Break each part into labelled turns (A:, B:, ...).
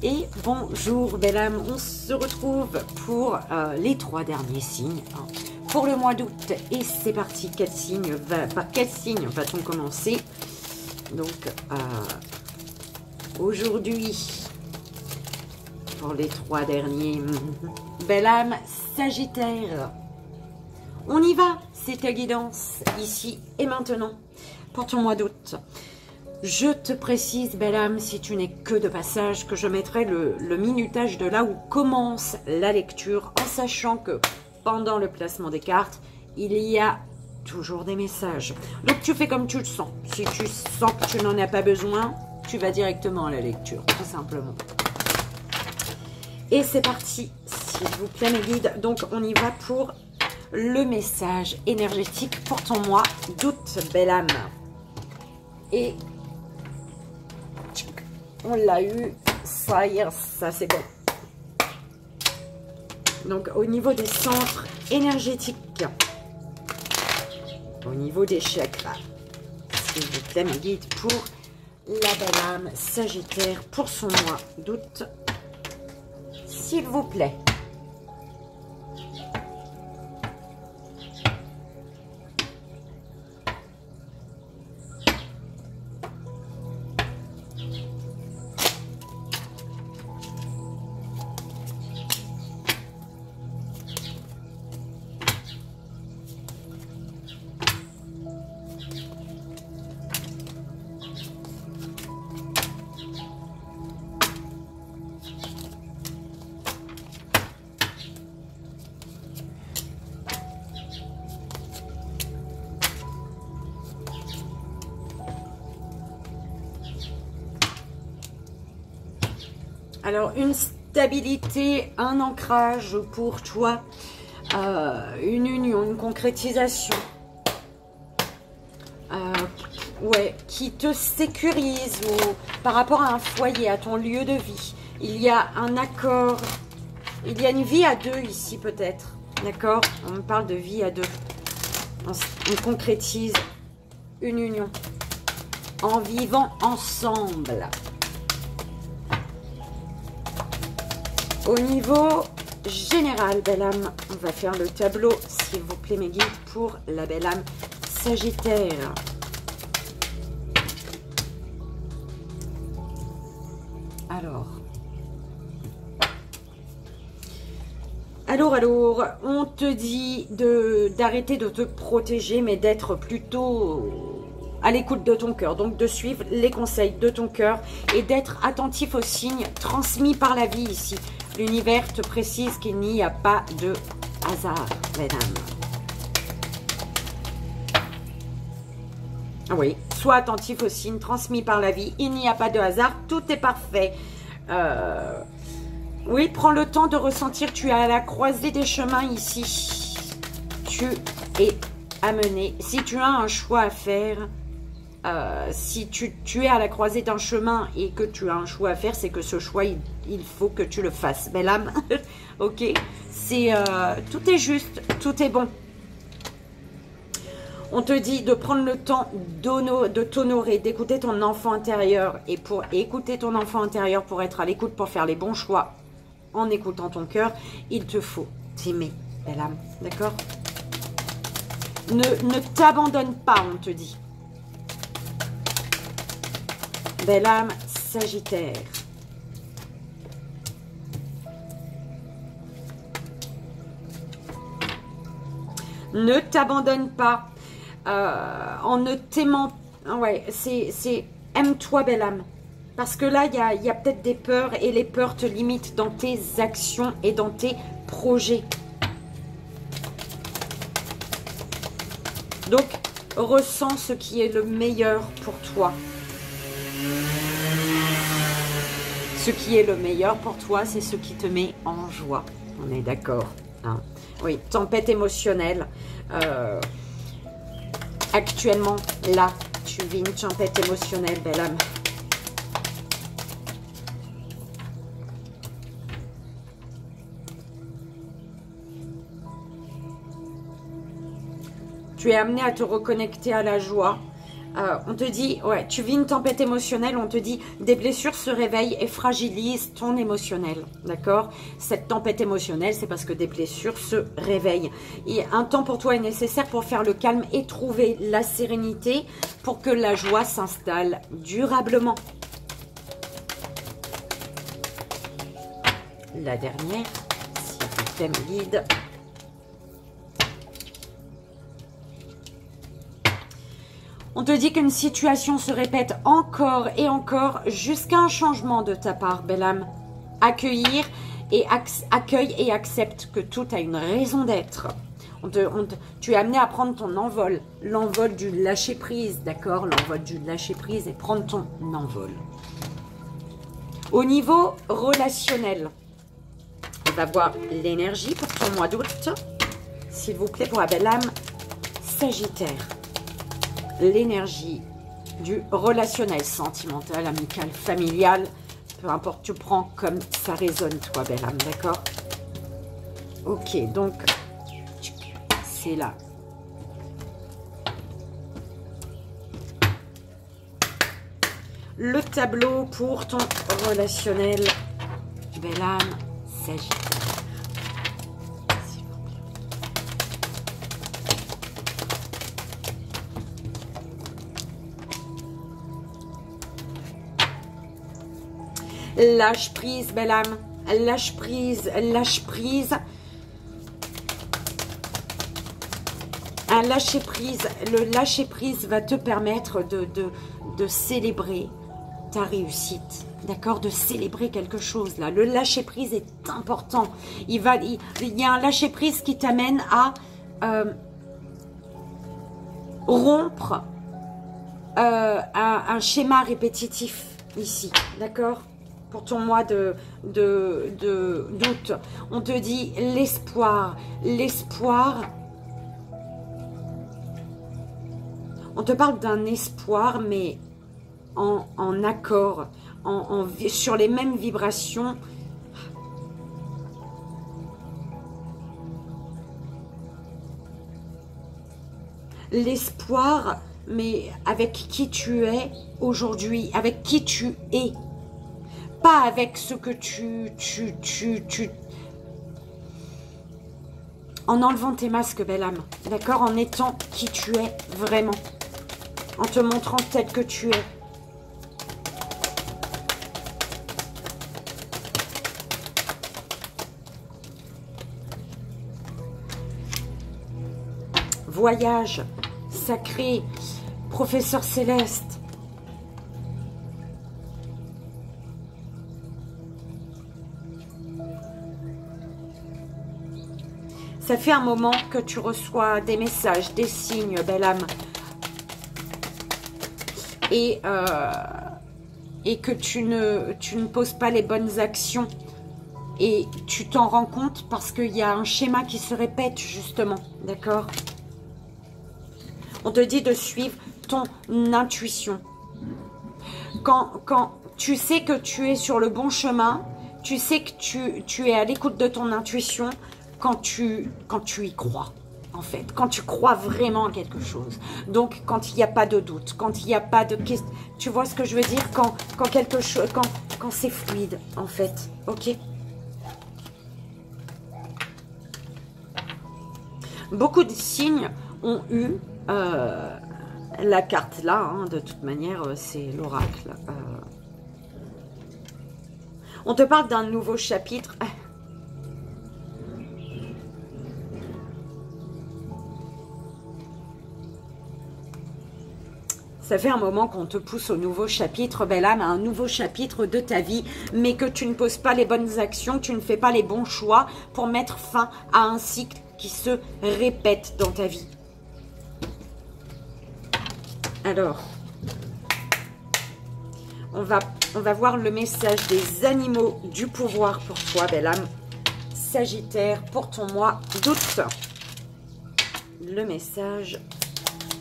A: Et bonjour belle âme, on se retrouve pour les 3 derniers signes hein, pour le mois d'août. Et c'est parti, par quel signe va-t-on commencer? Donc aujourd'hui, pour les 3 derniers, belle âme Sagittaire. On y va, c'est ta guidance, ici et maintenant, pour ton mois d'août. Je te précise, belle âme, si tu n'es que de passage, que je mettrai le minutage de là où commence la lecture, en sachant que pendant le placement des cartes, il y a toujours des messages. Donc tu fais comme tu le sens. Si tu sens que tu n'en as pas besoin, tu vas directement à la lecture, tout simplement. Et c'est parti, s'il vous plaît mes guides. Donc on y va pour le message énergétique pour ton mois d'août, belle âme. Et on l'a eu, ça y est, ça c'est bon. Donc au niveau des centres énergétiques, au niveau des chakras, s'il vous plaît mes guides, pour la belle âme Sagittaire, pour son mois d'août, s'il vous plaît. Alors, une stabilité, un ancrage pour toi, une union, une concrétisation, ouais, qui te sécurise par rapport à un foyer, à ton lieu de vie. Il y a un accord, il y a une vie à deux ici peut-être, d'accord? On me parle de vie à deux. On concrétise une union en vivant ensemble. Au niveau général, belle âme, on va faire le tableau, s'il vous plaît, mes guides, pour la belle âme Sagittaire. Alors, on te dit d'arrêter de te protéger, mais d'être plutôt à l'écoute de ton cœur. Donc, de suivre les conseils de ton cœur et d'être attentif aux signes transmis par la vie ici. L'univers te précise qu'il n'y a pas de hasard, mesdames. Oui, sois attentif aux signes transmis par la vie. Il n'y a pas de hasard, tout est parfait. Oui, prends le temps de ressentir. Tu es à la croisée des chemins ici. Tu es amené. Si tu as un choix à faire, si tu es à la croisée d'un chemin et que tu as un choix à faire, c'est que ce choix, il faut que tu le fasses. Belle âme, ok, tout est juste, tout est bon. On te dit de prendre le temps de t'honorer, d'écouter ton enfant intérieur. Et pour écouter ton enfant intérieur, pour être à l'écoute, pour faire les bons choix en écoutant ton cœur, il te faut t'aimer, belle âme, d'accord? Ne t'abandonne pas, on te dit. Belle âme Sagittaire. Ne t'abandonne pas en ne t'aimant. Ouais, c'est aime-toi, belle âme. Parce que là, il y a peut-être des peurs et les peurs te limitent dans tes actions et dans tes projets. Donc, ressens ce qui est le meilleur pour toi. Ce qui est le meilleur pour toi, c'est ce qui te met en joie. On est d'accord, hein? Oui, tempête émotionnelle. Actuellement, là, tu vis une tempête émotionnelle, belle âme. Tu es amené à te reconnecter à la joie, On te dit, ouais, tu vis une tempête émotionnelle, on te dit, des blessures se réveillent et fragilisent ton émotionnel, d'accord? Cette tempête émotionnelle, c'est parce que des blessures se réveillent. Et un temps pour toi est nécessaire pour faire le calme et trouver la sérénité pour que la joie s'installe durablement. La dernière, s'il vous plaît, me guide. On te dit qu'une situation se répète encore et encore jusqu'à un changement de ta part, belle âme. Accueille et accepte que tout a une raison d'être. Tu es amené à prendre ton envol, l'envol du lâcher-prise, d'accord? L'envol du lâcher-prise et prendre ton envol. Au niveau relationnel, on va voir l'énergie pour ton mois d'août, s'il vous plaît, pour la belle âme Sagittaire. L'énergie du relationnel, sentimental, amical, familial, peu importe, tu prends comme ça résonne, toi, belle âme, d'accord? Ok, donc, c'est là. Le tableau pour ton relationnel, belle âme Sagittaire. Lâche prise, belle âme. Lâche prise, lâche prise. Un lâcher prise. Le lâcher prise va te permettre de célébrer ta réussite. D'accord? De célébrer quelque chose là. Le lâcher prise est important. Il y a un lâcher prise qui t'amène à rompre un schéma répétitif ici. D'accord? Pour ton mois d'août, on te dit l'espoir. L'espoir, on te parle d'un espoir, mais en accord, sur les mêmes vibrations. L'espoir, mais avec qui tu es aujourd'hui, avec qui tu es. Pas avec ce que en enlevant tes masques, belle âme. D'accord? En étant qui tu es vraiment. En te montrant tel que tu es. Voyage sacré, professeur céleste. Ça fait un moment que tu reçois des messages, des signes, belle âme. Et que tu ne poses pas les bonnes actions. Et tu t'en rends compte parce qu'il y a un schéma qui se répète, justement. D'accord? On te dit de suivre ton intuition. Quand tu sais que tu es sur le bon chemin, tu sais que tu es à l'écoute de ton intuition, quand tu y crois, en fait, quand tu crois vraiment à quelque chose. Donc, quand il n'y a pas de doute, quand il n'y a pas de question, tu vois ce que je veux dire, quand quelque chose, quand c'est fluide, en fait, ok? Beaucoup de signes ont eu la carte là, hein, de toute manière, c'est l'oracle. On te parle d'un nouveau chapitre. Ça fait un moment qu'on te pousse au nouveau chapitre, belle âme, à un nouveau chapitre de ta vie, mais que tu ne poses pas les bonnes actions, tu ne fais pas les bons choix pour mettre fin à un cycle qui se répète dans ta vie. Alors, on va voir le message des animaux du pouvoir pour toi, belle âme Sagittaire, pour ton mois d'août. Le message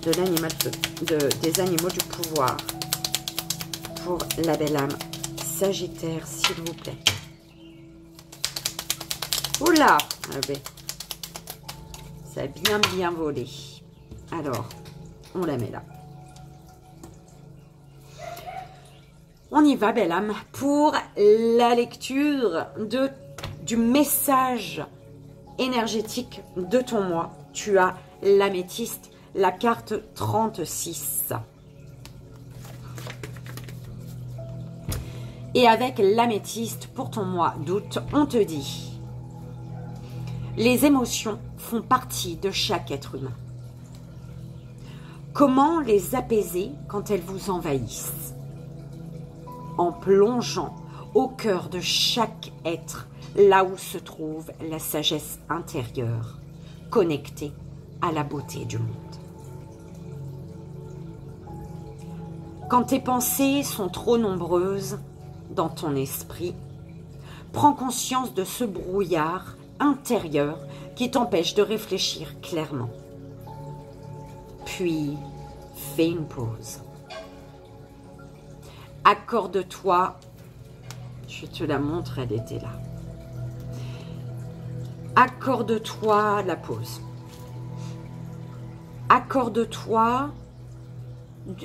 A: de l'animal des animaux du pouvoir pour la belle âme Sagittaire, s'il vous plaît. Oula, ça a bien volé. Alors, on la met là. On y va, belle âme, pour la lecture du message énergétique de ton mois. Tu as l'améthyste, la carte 36. Et avec l'améthyste pour ton mois d'août, on te dit: les émotions font partie de chaque être humain. Comment les apaiser quand elles vous envahissent? En plongeant au cœur de chaque être, là où se trouve la sagesse intérieure, connectée à la beauté du monde. Quand tes pensées sont trop nombreuses dans ton esprit, prends conscience de ce brouillard intérieur qui t'empêche de réfléchir clairement. Puis, fais une pause. Accorde-toi, je te la montre, elle était là. Accorde-toi la pause. Accorde-toi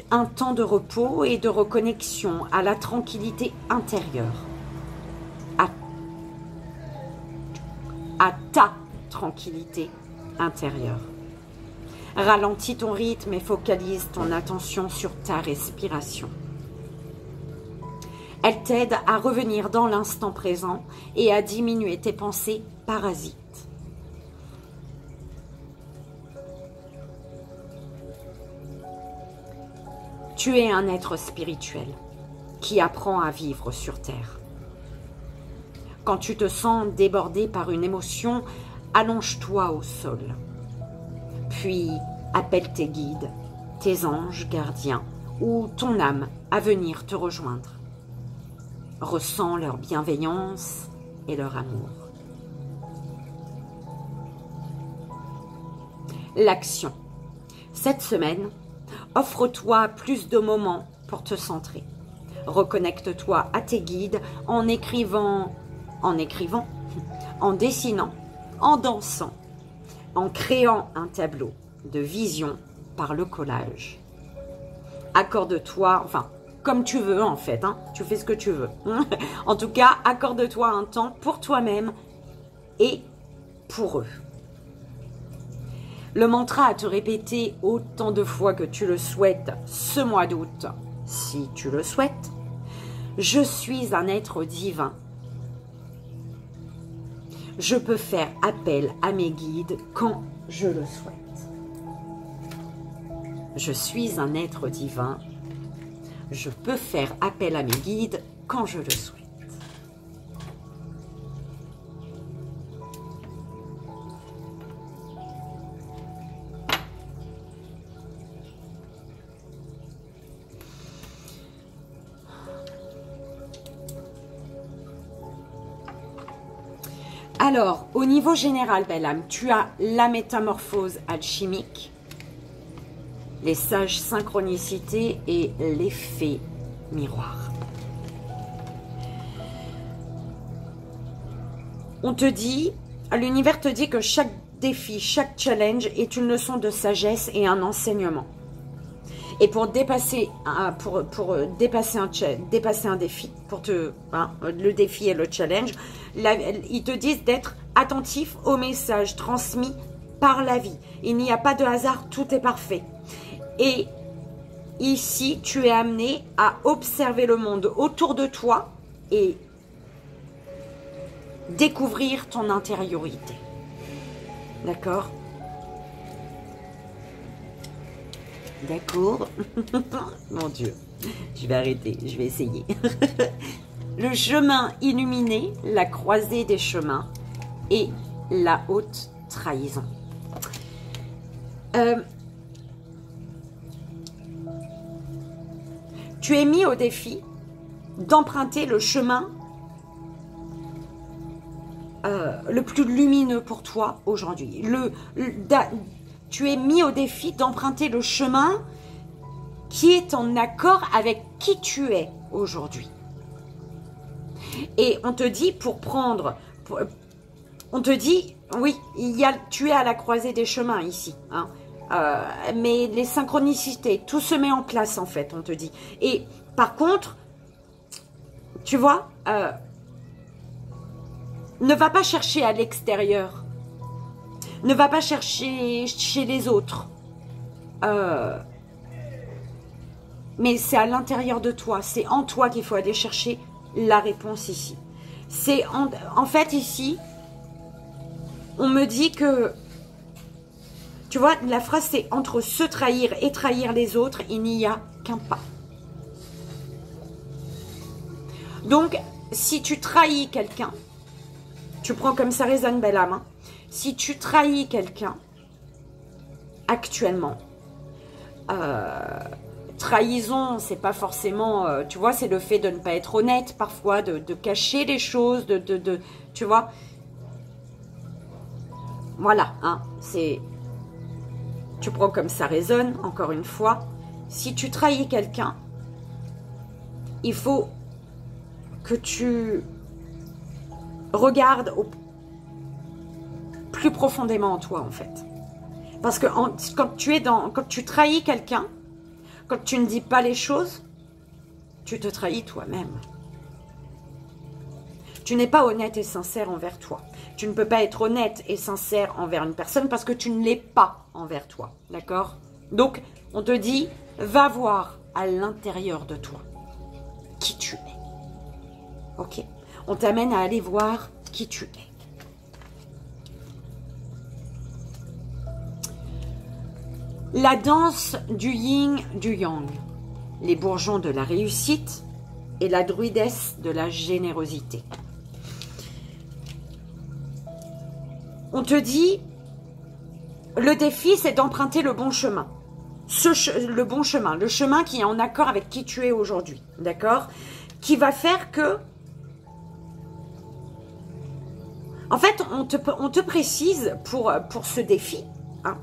A: un temps de repos et de reconnexion à la tranquillité intérieure. À ta tranquillité intérieure. Ralentis ton rythme et focalise ton attention sur ta respiration. Elle t'aide à revenir dans l'instant présent et à diminuer tes pensées parasites. Tu es un être spirituel qui apprend à vivre sur Terre. Quand tu te sens débordé par une émotion, allonge-toi au sol. Puis appelle tes guides, tes anges gardiens ou ton âme à venir te rejoindre. Ressens leur bienveillance et leur amour. L'action. Cette semaine, offre-toi plus de moments pour te centrer. Reconnecte-toi à tes guides en écrivant, en dessinant, en dansant, en créant un tableau de vision par le collage. Accorde-toi, enfin, comme tu veux en fait, hein, tu fais ce que tu veux. En tout cas, accorde-toi un temps pour toi-même et pour eux. Le mantra à te répéter autant de fois que tu le souhaites ce mois d'août, si tu le souhaites. Je suis un être divin. Je peux faire appel à mes guides quand je le souhaite. Je suis un être divin. Je peux faire appel à mes guides quand je le souhaite. Alors, au niveau général, belle âme, tu as la métamorphose alchimique, les sages synchronicités et l'effet miroir. On te dit, l'univers te dit que chaque défi, chaque challenge est une leçon de sagesse et un enseignement. Et pour dépasser, dépasser un défi, le défi et le challenge, ils te disent d'être attentif aux messages transmis par la vie. Il n'y a pas de hasard, tout est parfait. Et ici, tu es amené à observer le monde autour de toi et découvrir ton intériorité. D'accord ? D'accord. Mon Dieu, je vais arrêter, je vais essayer. Le chemin illuminé, la croisée des chemins et la haute trahison. Tu es mis au défi d'emprunter le chemin le plus lumineux pour toi aujourd'hui. Tu es mis au défi d'emprunter le chemin qui est en accord avec qui tu es aujourd'hui. Et on te dit on te dit, oui, tu es à la croisée des chemins ici. Hein, mais les synchronicités, tout se met en place en fait, on te dit. Et par contre, tu vois, ne va pas chercher à l'extérieur. Ne va pas chercher chez les autres. Mais c'est à l'intérieur de toi. C'est en toi qu'il faut aller chercher la réponse ici. C'est en fait ici, on me dit que, tu vois, la phrase c'est entre se trahir et trahir les autres, il n'y a qu'un pas. Donc, si tu trahis quelqu'un, tu prends comme ça résonne, belle âme, hein. Si tu trahis quelqu'un, actuellement, trahison, c'est pas forcément, tu vois, c'est le fait de ne pas être honnête, parfois, de cacher les choses, tu vois. Voilà, hein, c'est, tu prends comme ça résonne, encore une fois. Si tu trahis quelqu'un, il faut que tu regardes plus profondément en toi, en fait. Parce que quand tu trahis quelqu'un, quand tu ne dis pas les choses, tu te trahis toi-même. Tu n'es pas honnête et sincère envers toi. Tu ne peux pas être honnête et sincère envers une personne parce que tu ne l'es pas envers toi. D'accord? Donc, on te dit, va voir à l'intérieur de toi qui tu es. Ok? On t'amène à aller voir qui tu es. La danse du yin, du yang, les bourgeons de la réussite et la druidesse de la générosité. On te dit, le défi, c'est d'emprunter le bon chemin. Le bon chemin, le chemin qui est en accord avec qui tu es aujourd'hui, d'accord? Qui va faire que... En fait, on te précise pour ce défi, hein,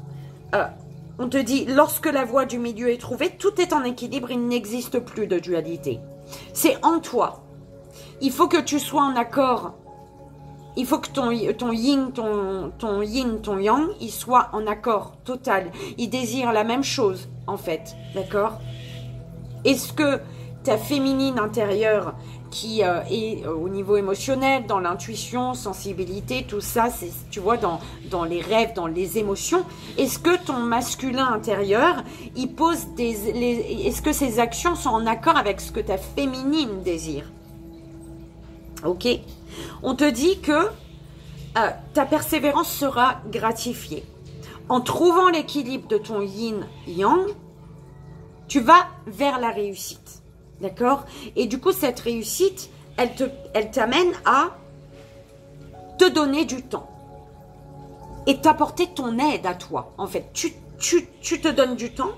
A: on te dit, lorsque la voie du milieu est trouvée, tout est en équilibre, il n'existe plus de dualité. C'est en toi. Il faut que tu sois en accord. Il faut que ton yin, ton yang, il soit en accord total. Il désire la même chose, en fait. D'accord? Est-ce que ta féminine intérieure, qui est au niveau émotionnel, dans l'intuition, sensibilité, tout ça, c'est, tu vois, dans les rêves, dans les émotions, est-ce que ton masculin intérieur, il pose est-ce que ses actions sont en accord avec ce que ta féminine désire? Ok? On te dit que ta persévérance sera gratifiée. En trouvant l'équilibre de ton yin-yang, tu vas vers la réussite. D'accord? Et du coup, cette réussite, elle t'amène à te donner du temps. Et t'apporter ton aide à toi. En fait, tu te donnes du temps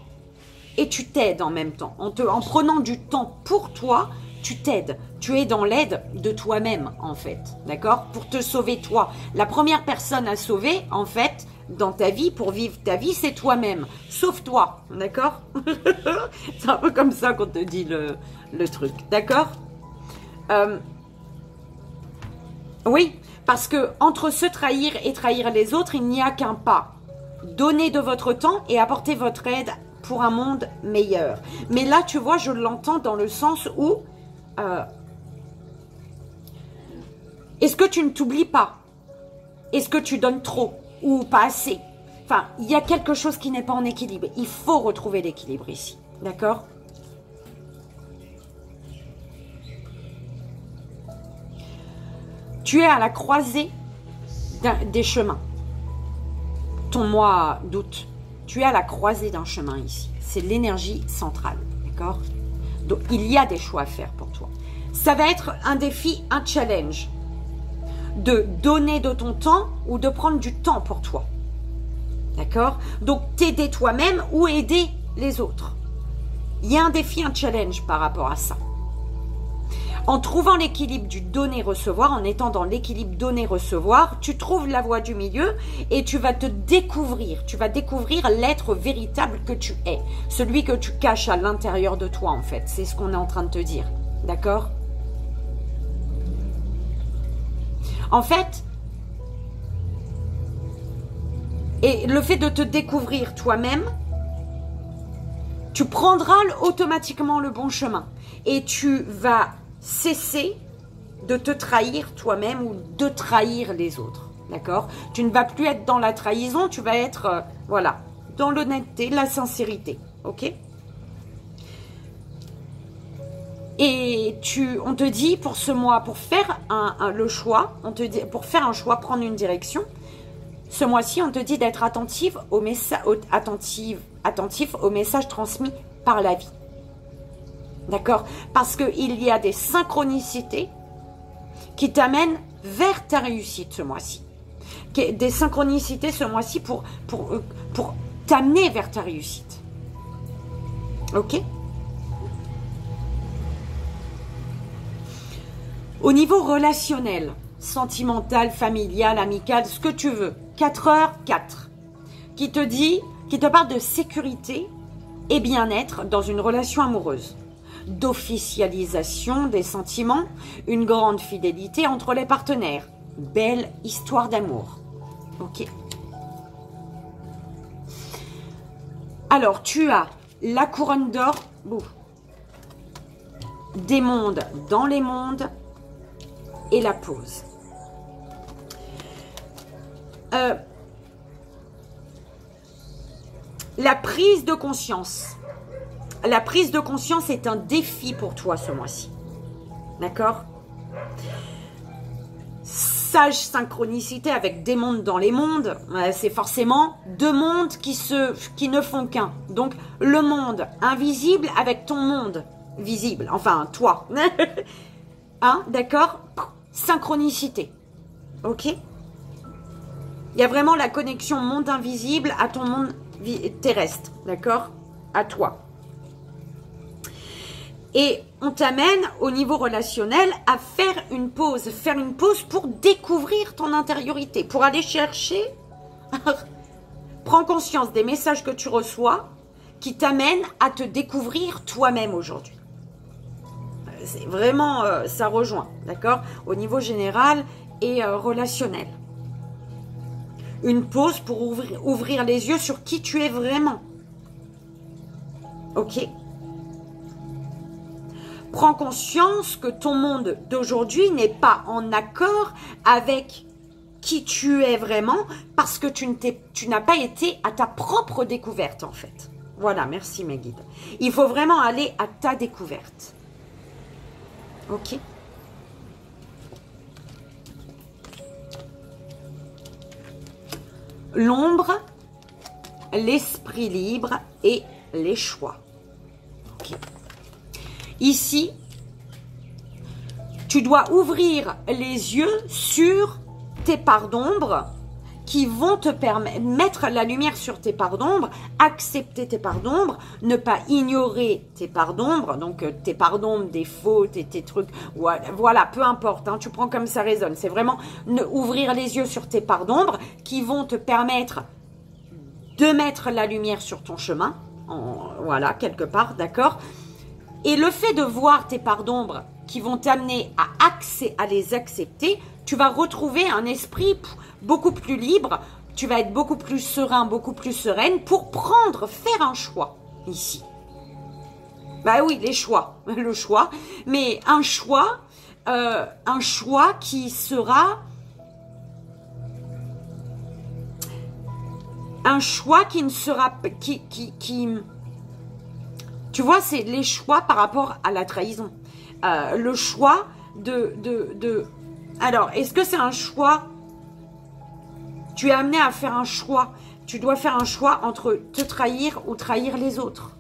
A: et tu t'aides en même temps. En prenant du temps pour toi, tu t'aides. Tu es dans l'aide de toi-même, en fait. D'accord? Pour te sauver toi. La première personne à sauver, en fait, dans ta vie, pour vivre ta vie, c'est toi-même. Sauve-toi. D'accord? C'est un peu comme ça qu'on te dit le truc. D'accord? Oui, parce que entre se trahir et trahir les autres, il n'y a qu'un pas. Donnez de votre temps et apportez votre aide pour un monde meilleur. Mais là, tu vois, je l'entends dans le sens où est-ce que tu ne t'oublies pas? Est-ce que tu donnes trop ou pas assez? Enfin, il y a quelque chose qui n'est pas en équilibre. Il faut retrouver l'équilibre ici. D'accord? Tu es à la croisée des chemins. Ton mois d'août, tu es à la croisée d'un chemin ici. C'est l'énergie centrale. D'accord? Donc, il y a des choix à faire pour toi. Ça va être un défi, un challenge. De donner de ton temps ou de prendre du temps pour toi. D'accord? Donc, t'aider toi-même ou aider les autres. Il y a un défi, un challenge par rapport à ça. En trouvant l'équilibre du donner-recevoir, en étant dans l'équilibre donner-recevoir, tu trouves la voie du milieu et tu vas te découvrir. Tu vas découvrir l'être véritable que tu es. Celui que tu caches à l'intérieur de toi, en fait. C'est ce qu'on est en train de te dire. D'accord? En fait, et le fait de te découvrir toi-même, tu prendras automatiquement le bon chemin. Et tu vas cesser de te trahir toi-même ou de trahir les autres. D'accord? Tu ne vas plus être dans la trahison, tu vas être, voilà, dans l'honnêteté, la sincérité. Ok? Et on te dit pour ce mois, pour faire le choix, on te dit, pour faire un choix, prendre une direction, ce mois-ci, on te dit d'être attentif aux messages transmis par la vie. D'accord? Parce qu'il y a des synchronicités qui t'amènent vers ta réussite ce mois-ci. Des synchronicités ce mois-ci pour t'amener vers ta réussite. Ok? Au niveau relationnel, sentimental, familial, amical, ce que tu veux, 4h04, qui te parle de sécurité et bien-être dans une relation amoureuse, d'officialisation des sentiments, une grande fidélité entre les partenaires, belle histoire d'amour. Ok. Alors, tu as la couronne d'or, des mondes dans les mondes et la pause. La prise de conscience. La prise de conscience est un défi pour toi ce mois-ci. D'accord? Sage synchronicité avec des mondes dans les mondes, c'est forcément deux mondes qui ne font qu'un. Donc, le monde invisible avec ton monde visible. Enfin, toi. Hein? D'accord? Synchronicité. Ok? Il y a vraiment la connexion monde invisible à ton monde terrestre. D'accord? À toi. Et on t'amène au niveau relationnel à faire une pause pour découvrir ton intériorité, pour aller chercher, prends conscience des messages que tu reçois qui t'amènent à te découvrir toi-même aujourd'hui. C'est vraiment, ça rejoint, d'accord? Au niveau général et relationnel. Une pause pour ouvrir les yeux sur qui tu es vraiment. Ok? Prends conscience que ton monde d'aujourd'hui n'est pas en accord avec qui tu es vraiment parce que tu n'as pas été à ta propre découverte en fait. Voilà, merci mes guides. Il faut vraiment aller à ta découverte. Ok? L'ombre, l'esprit libre et les choix. Ok. Ici, tu dois ouvrir les yeux sur tes parts d'ombre qui vont te permettre, mettre la lumière sur tes parts d'ombre, accepter tes parts d'ombre, ne pas ignorer tes parts d'ombre, donc tes parts d'ombre, des fautes et tes trucs, voilà, peu importe, hein, tu prends comme ça résonne. C'est vraiment ouvrir les yeux sur tes parts d'ombre qui vont te permettre de mettre la lumière sur ton chemin, voilà, quelque part, d'accord? Et le fait de voir tes parts d'ombre qui vont t'amener à les accepter, tu vas retrouver un esprit beaucoup plus libre, tu vas être beaucoup plus serein, beaucoup plus sereine pour faire un choix ici. Bah oui, le choix, mais un choix qui sera... Un choix qui ne sera... Tu vois, c'est les choix par rapport à la trahison. Le choix Alors, est-ce que c'est un choix? Tu es amené à faire un choix. Tu dois faire un choix entre te trahir ou trahir les autres.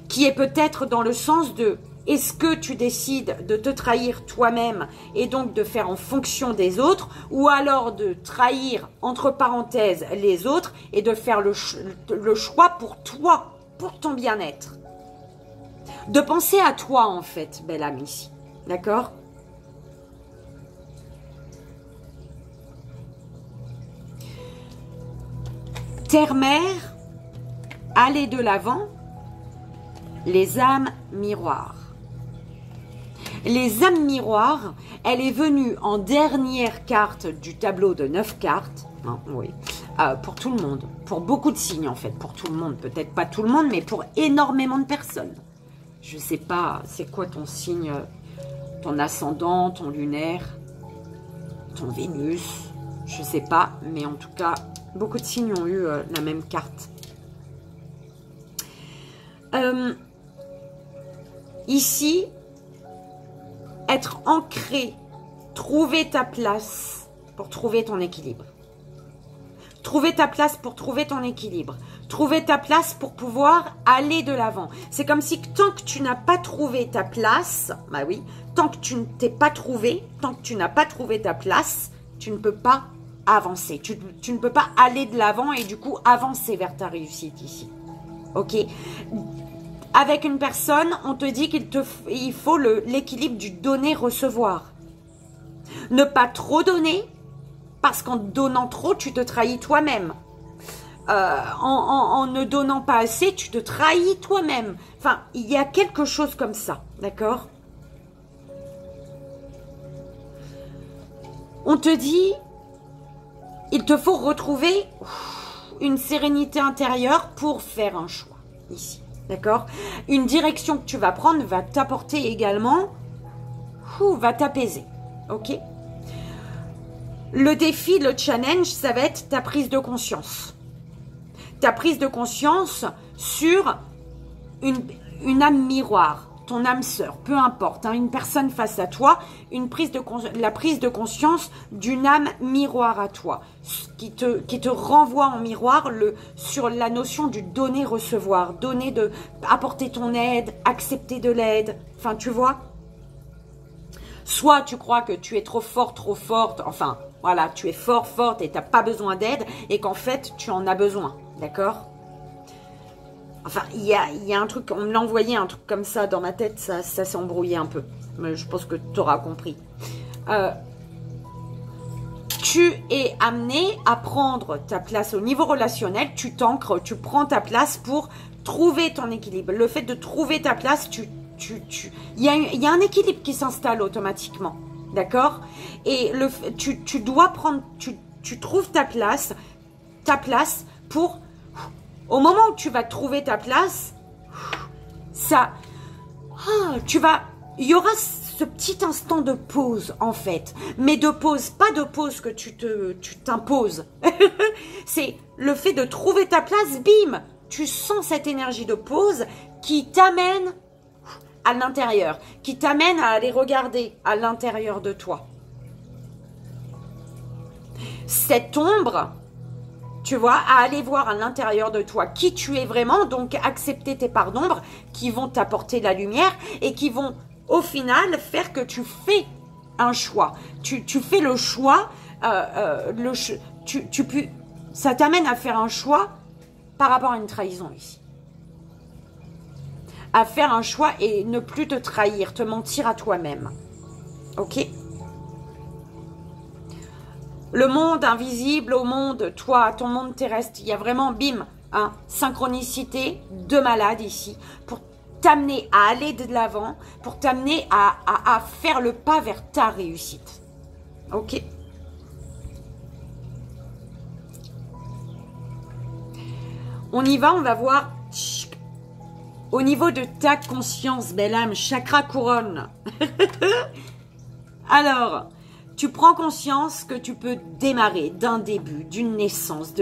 A: Qui est peut-être dans le sens de... Est-ce que tu décides de te trahir toi-même et donc de faire en fonction des autres, ou alors de trahir, entre parenthèses, les autres et de faire le choix pour toi, pour ton bien-être. De penser à toi, en fait, belle amie, ici. D'accord? Terre-mère, allez de l'avant, les âmes miroirs. Les âmes miroirs, elle est venue en dernière carte du tableau de 9 cartes. Hein, oui. Pour tout le monde. Pour beaucoup de signes, en fait. Pour tout le monde. Peut-être pas tout le monde, mais pour énormément de personnes. Je sais pas, c'est quoi ton signe ton ascendant, ton lunaire, ton Vénus, je sais pas, mais en tout cas, beaucoup de signes ont eu la même carte. Ici, être ancré, trouver ta place pour trouver ton équilibre. Trouver ta place pour trouver ton équilibre. Trouver ta place pour pouvoir aller de l'avant. C'est comme si tant que tu n'as pas trouvé ta place, bah oui, tant que tu ne t'es pas trouvé, tant que tu n'as pas trouvé ta place, tu ne peux pas avancer. Tu ne peux pas aller de l'avant et du coup avancer vers ta réussite ici. Ok? Avec une personne, on te dit qu'il faut l'équilibre du donner-recevoir. Ne pas trop donner, parce qu'en donnant trop, tu te trahis toi-même. En ne donnant pas assez, tu te trahis toi-même. Enfin, il y a quelque chose comme ça, d'accord? On te dit, il te faut retrouver une sérénité intérieure pour faire un choix, ici. D'accord? Une direction que tu vas prendre va t'apporter également, va t'apaiser. Ok? Le défi, le challenge, ça va être ta prise de conscience. Ta prise de conscience sur une âme miroir, ton âme sœur, peu importe, hein, une personne face à toi, la prise de conscience d'une âme miroir à toi, qui te renvoie en miroir sur la notion du donner-recevoir, apporter ton aide, accepter de l'aide, enfin tu vois. Soit tu crois que tu es trop fort, trop forte, enfin voilà, tu es fort, forte et tu n'as pas besoin d'aide et qu'en fait tu en as besoin, d'accord? Enfin, il y a un truc, on me l'a envoyé un truc comme ça dans ma tête, ça s'est embrouillé un peu. Mais je pense que tu auras compris. Tu es amené à prendre ta place au niveau relationnel, tu t'ancres, tu prends ta place pour trouver ton équilibre. Le fait de trouver ta place, il y a un équilibre qui s'installe automatiquement, d'accord? Et tu dois prendre, tu trouves ta place pour... Au moment où tu vas trouver ta place, il y aura ce petit instant de pause en fait, mais de pause, pas de pause que tu t'imposes. C'est le fait de trouver ta place, bim, tu sens cette énergie de pause qui t'amène à l'intérieur, qui t'amène à aller regarder à l'intérieur de toi. Cette ombre, tu vois, à aller voir à l'intérieur de toi qui tu es vraiment, donc accepter tes parts d'ombre qui vont t'apporter la lumière et qui vont au final faire que tu fais un choix. Tu fais le choix, ça t'amène à faire un choix par rapport à une trahison ici. À faire un choix et ne plus te trahir, te mentir à toi-même. Ok ? Le monde invisible au monde, toi, ton monde terrestre, il y a vraiment, bim, hein, synchronicité de malade ici, pour t'amener à aller de l'avant, pour t'amener à faire le pas vers ta réussite. Ok? On y va, on va voir au niveau de ta conscience, belle âme, chakra couronne. Alors... Tu prends conscience que tu peux démarrer d'un début, d'une naissance,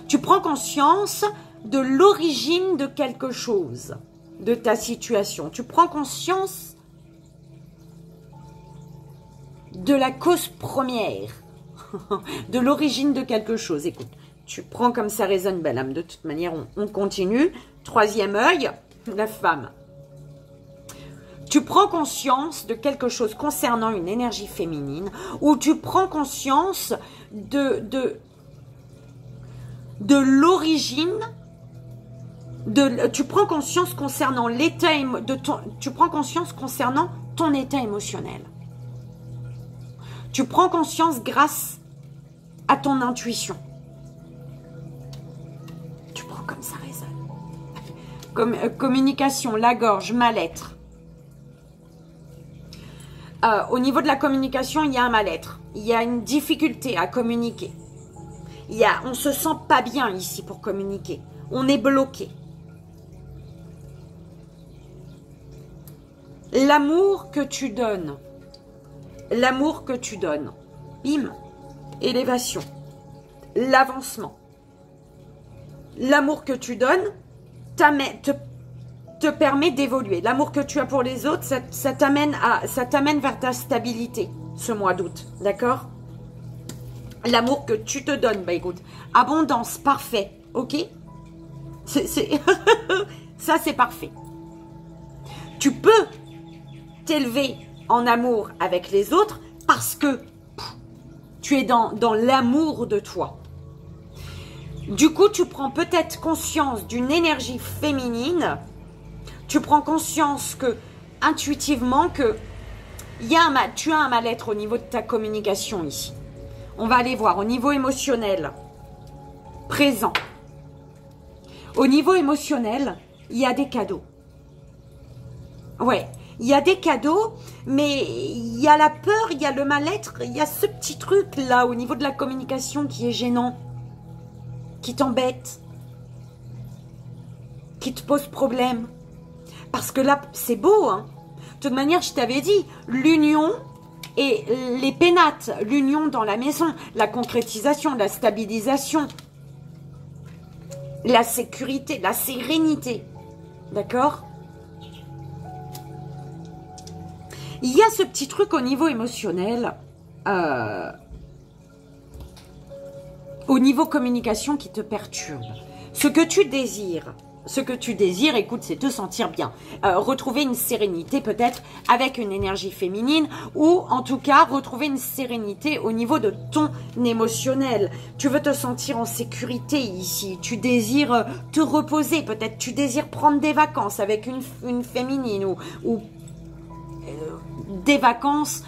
A: tu prends conscience de l'origine de quelque chose, de ta situation. Tu prends conscience de la cause première, de l'origine de quelque chose. Écoute, tu prends comme ça résonne, belle âme. De toute manière, on continue. Troisième œil, la femme. Tu prends conscience de quelque chose concernant une énergie féminine ou tu prends conscience de l'origine, tu prends conscience concernant l'état tu prends conscience concernant ton état émotionnel. Tu prends conscience grâce à ton intuition. Tu prends comme ça résonne. Communication, la gorge, mal-être. Au niveau de la communication, il y a un mal-être. Il y a une difficulté à communiquer. On se sent pas bien ici pour communiquer. On est bloqué. L'amour que tu donnes l'amour que tu donnes. Bim, élévation, l'avancement. L'amour que tu donnes te permet d'évoluer. L'amour que tu as pour les autres, ça t'amène vers ta stabilité ce mois d'août, d'accord? L'amour que tu te donnes, bah écoute, abondance, parfait, ok? Ça c'est parfait. Tu peux t'élever en amour avec les autres parce que tu es dans l'amour de toi. Du coup, tu prends peut-être conscience d'une énergie féminine. Tu prends conscience que, intuitivement, que tu as un mal-être au niveau de ta communication ici. On va aller voir au niveau émotionnel, présent. Au niveau émotionnel, il y a des cadeaux. Ouais, il y a des cadeaux, mais il y a la peur, il y a le mal-être, il y a ce petit truc là au niveau de la communication qui est gênant, qui t'embête, qui te pose problème. Parce que là, c'est beau, hein. De toute manière, je t'avais dit, l'union et les pénates, l'union dans la maison, la concrétisation, la stabilisation, la sécurité, la sérénité. D'accord? Il y a ce petit truc au niveau émotionnel, au niveau communication qui te perturbe. Ce que tu désires, écoute, c'est te sentir bien. Retrouver une sérénité peut-être avec une énergie féminine ou en tout cas retrouver une sérénité au niveau de ton émotionnel. Tu veux te sentir en sécurité ici. Tu désires te reposer. Peut-être tu désires prendre des vacances avec une féminine ou des vacances.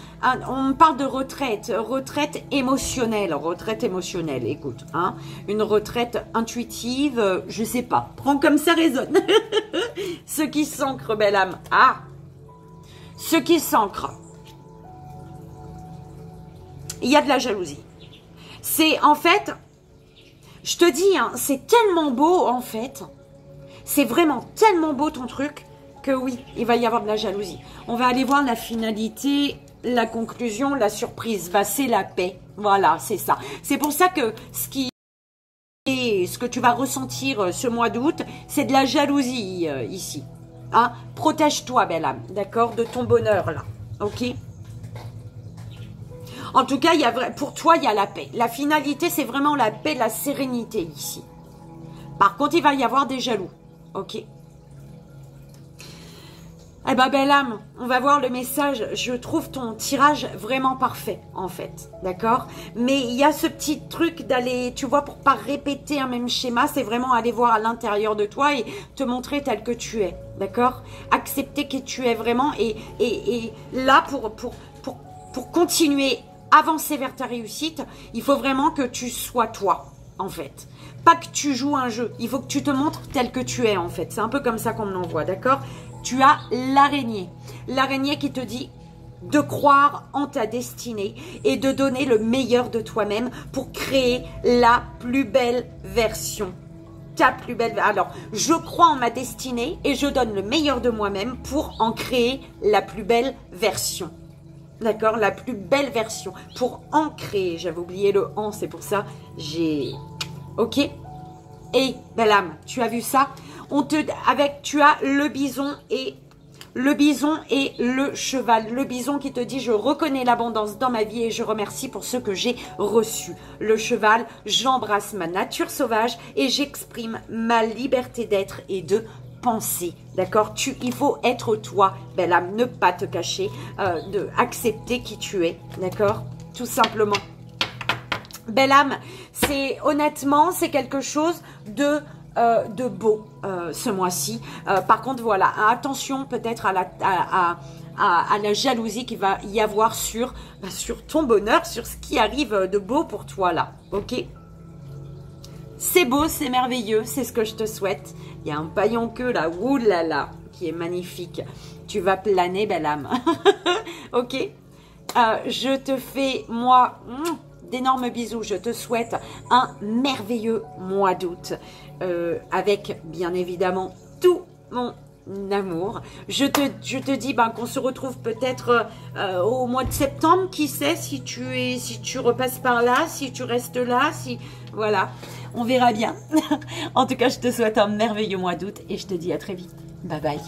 A: On parle de retraite émotionnelle, écoute, hein, une retraite intuitive, je sais pas, prends comme ça résonne. Ce qui s'ancre, belle âme, ce qui s'ancre, il y a de la jalousie. C'est en fait, je te dis, hein, c'est tellement beau en fait, c'est vraiment tellement beau ton truc que oui, il va y avoir de la jalousie. On va aller voir la finalité. La conclusion, la surprise, bah, c'est la paix. Voilà, c'est ça. C'est pour ça que ce que tu vas ressentir ce mois d'août, c'est de la jalousie ici. Hein? Protège-toi, belle âme, d'accord, de ton bonheur là. Ok? En tout cas, pour toi, il y a la paix. La finalité, c'est vraiment la paix, la sérénité ici. Par contre, il va y avoir des jaloux. Ok? Eh ben, belle âme, on va voir le message. Je trouve ton tirage vraiment parfait, en fait. D'accord? Mais il y a ce petit truc d'aller, tu vois, pour pas répéter un même schéma, c'est vraiment aller voir à l'intérieur de toi et te montrer tel que tu es. D'accord? Accepter qui tu es vraiment et là, pour continuer, avancer vers ta réussite, il faut vraiment que tu sois toi, en fait. Pas que tu joues un jeu. Il faut que tu te montres tel que tu es, en fait. C'est un peu comme ça qu'on me l'envoie, d'accord? Tu as l'araignée. L'araignée qui te dit de croire en ta destinée et de donner le meilleur de toi-même pour créer la plus belle version. Ta plus belle... Alors, je crois en ma destinée et je donne le meilleur de moi-même pour en créer la plus belle version. D'accord? La plus belle version. Pour en créer. J'avais oublié le « en », c'est pour ça. Ok? Et, belle âme, tu as vu ça? Tu as le bison et le cheval. Le bison qui te dit, je reconnais l'abondance dans ma vie et je remercie pour ce que j'ai reçu. Le cheval, j'embrasse ma nature sauvage et j'exprime ma liberté d'être et de penser. D'accord? Il faut être toi, belle âme, ne pas te cacher, accepter qui tu es. D'accord? Tout simplement. Belle âme, honnêtement, c'est quelque chose de beau ce mois-ci. Par contre, voilà, attention peut-être à la jalousie qu'il va y avoir sur ton bonheur, sur ce qui arrive de beau pour toi là. Ok? C'est beau, c'est merveilleux, c'est ce que je te souhaite. Il y a un paillon queue là, oulala, qui est magnifique. Tu vas planer, belle âme. Ok? Je te fais, moi... d'énormes bisous, je te souhaite un merveilleux mois d'août avec bien évidemment tout mon amour. Je te dis qu'on se retrouve peut-être au mois de septembre, qui sait, si tu repasses par là, si tu restes là, voilà, on verra bien. En tout cas, je te souhaite un merveilleux mois d'août et je te dis à très vite. Bye bye.